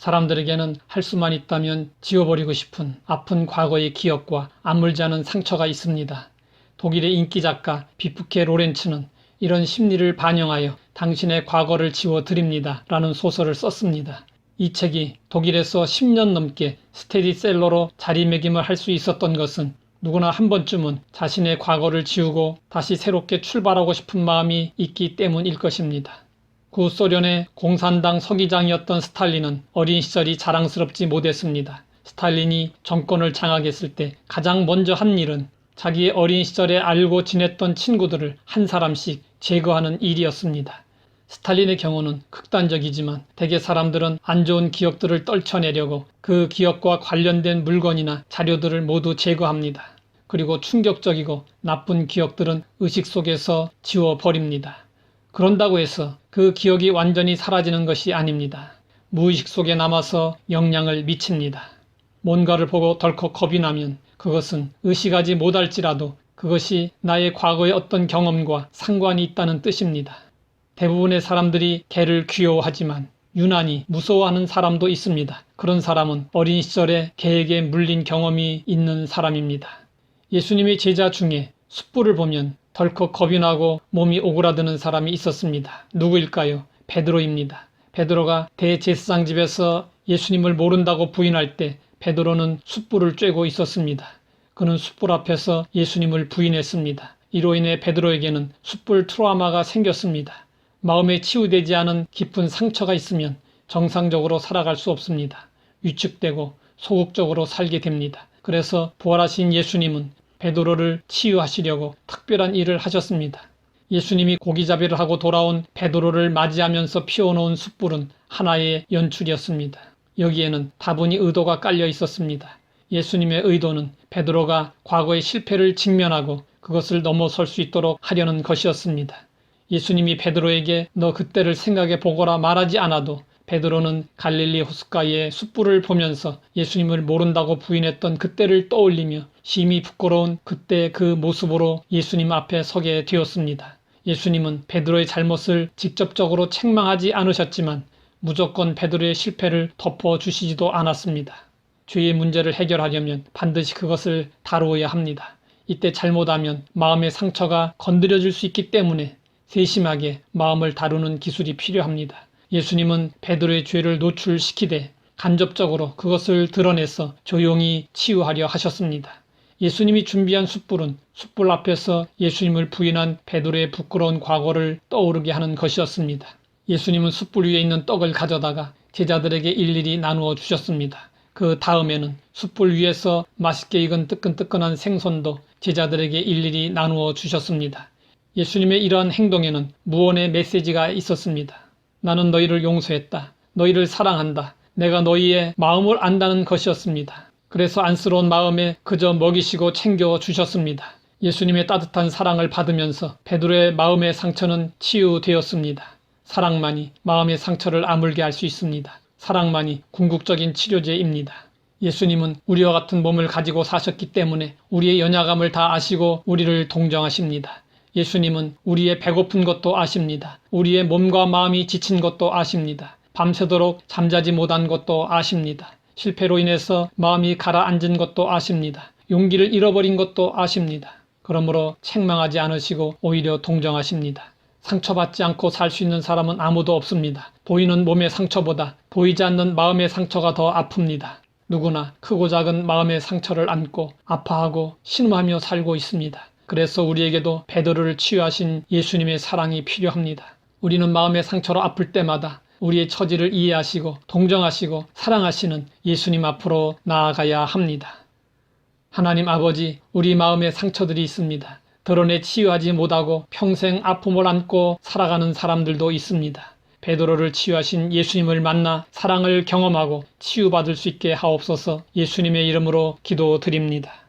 사람들에게는 할 수만 있다면 지워버리고 싶은 아픈 과거의 기억과 아물지 않은 상처가 있습니다. 독일의 인기 작가 비프케 로렌츠는 이런 심리를 반영하여 당신의 과거를 지워드립니다 라는 소설을 썼습니다. 이 책이 독일에서 10년 넘게 스테디셀러로 자리매김을 할 수 있었던 것은 누구나 한 번쯤은 자신의 과거를 지우고 다시 새롭게 출발하고 싶은 마음이 있기 때문일 것입니다. 구소련의 공산당 서기장이었던 스탈린은 어린 시절이 자랑스럽지 못했습니다. 스탈린이 정권을 장악했을 때 가장 먼저 한 일은 자기의 어린 시절에 알고 지냈던 친구들을 한 사람씩 제거하는 일이었습니다. 스탈린의 경우는 극단적이지만 대개 사람들은 안 좋은 기억들을 떨쳐내려고 그 기억과 관련된 물건이나 자료들을 모두 제거합니다. 그리고 충격적이고 나쁜 기억들은 의식 속에서 지워버립니다. 그런다고 해서 그 기억이 완전히 사라지는 것이 아닙니다. 무의식 속에 남아서 영향을 미칩니다. 뭔가를 보고 덜컥 겁이 나면 그것은 의식하지 못할지라도 그것이 나의 과거의 어떤 경험과 상관이 있다는 뜻입니다. 대부분의 사람들이 개를 귀여워하지만 유난히 무서워하는 사람도 있습니다. 그런 사람은 어린 시절에 개에게 물린 경험이 있는 사람입니다. 예수님의 제자 중에 숯불을 보면 덜컥 겁이 나고 몸이 오그라드는 사람이 있었습니다. 누구일까요? 베드로입니다. 베드로가 대제사장 집에서 예수님을 모른다고 부인할 때 베드로는 숯불을 쬐고 있었습니다. 그는 숯불 앞에서 예수님을 부인했습니다. 이로 인해 베드로에게는 숯불 트라우마가 생겼습니다. 마음에 치유되지 않은 깊은 상처가 있으면 정상적으로 살아갈 수 없습니다. 위축되고 소극적으로 살게 됩니다. 그래서 부활하신 예수님은 베드로를 치유하시려고 특별한 일을 하셨습니다. 예수님이 고기잡이를 하고 돌아온 베드로를 맞이하면서 피워놓은 숯불은 하나의 연출이었습니다. 여기에는 다분히 의도가 깔려 있었습니다. 예수님의 의도는 베드로가 과거의 실패를 직면하고 그것을 넘어설 수 있도록 하려는 것이었습니다. 예수님이 베드로에게 너 그때를 생각해 보거라 말하지 않아도 베드로는 갈릴리 호숫가에 숯불을 보면서 예수님을 모른다고 부인했던 그때를 떠올리며 심히 부끄러운 그때 그 모습으로 예수님 앞에 서게 되었습니다. 예수님은 베드로의 잘못을 직접적으로 책망하지 않으셨지만 무조건 베드로의 실패를 덮어주시지도 않았습니다. 죄의 문제를 해결하려면 반드시 그것을 다루어야 합니다. 이때 잘못하면 마음의 상처가 건드려질 수 있기 때문에 세심하게 마음을 다루는 기술이 필요합니다. 예수님은 베드로의 죄를 노출시키되 간접적으로 그것을 드러내서 조용히 치유하려 하셨습니다. 예수님이 준비한 숯불은 숯불 앞에서 예수님을 부인한 베드로의 부끄러운 과거를 떠오르게 하는 것이었습니다. 예수님은 숯불 위에 있는 떡을 가져다가 제자들에게 일일이 나누어 주셨습니다. 그 다음에는 숯불 위에서 맛있게 익은 뜨끈뜨끈한 생선도 제자들에게 일일이 나누어 주셨습니다. 예수님의 이러한 행동에는 무언의 메시지가 있었습니다. 나는 너희를 용서했다. 너희를 사랑한다. 내가 너희의 마음을 안다는 것이었습니다. 그래서 안쓰러운 마음에 그저 먹이시고 챙겨 주셨습니다. 예수님의 따뜻한 사랑을 받으면서 베드로의 마음의 상처는 치유되었습니다. 사랑만이 마음의 상처를 아물게 할 수 있습니다. 사랑만이 궁극적인 치료제입니다. 예수님은 우리와 같은 몸을 가지고 사셨기 때문에 우리의 연약함을 다 아시고 우리를 동정하십니다. 예수님은 우리의 배고픈 것도 아십니다. 우리의 몸과 마음이 지친 것도 아십니다. 밤새도록 잠자지 못한 것도 아십니다. 실패로 인해서 마음이 가라앉은 것도 아십니다. 용기를 잃어버린 것도 아십니다. 그러므로 책망하지 않으시고 오히려 동정하십니다. 상처받지 않고 살 수 있는 사람은 아무도 없습니다. 보이는 몸의 상처보다 보이지 않는 마음의 상처가 더 아픕니다. 누구나 크고 작은 마음의 상처를 안고 아파하고 신음하며 살고 있습니다. 그래서 우리에게도 베드로를 치유하신 예수님의 사랑이 필요합니다. 우리는 마음의 상처로 아플 때마다 우리의 처지를 이해하시고 동정하시고 사랑하시는 예수님 앞으로 나아가야 합니다. 하나님 아버지, 우리 마음에 상처들이 있습니다. 드러내 치유하지 못하고 평생 아픔을 안고 살아가는 사람들도 있습니다. 베드로를 치유하신 예수님을 만나 사랑을 경험하고 치유받을 수 있게 하옵소서. 예수님의 이름으로 기도드립니다.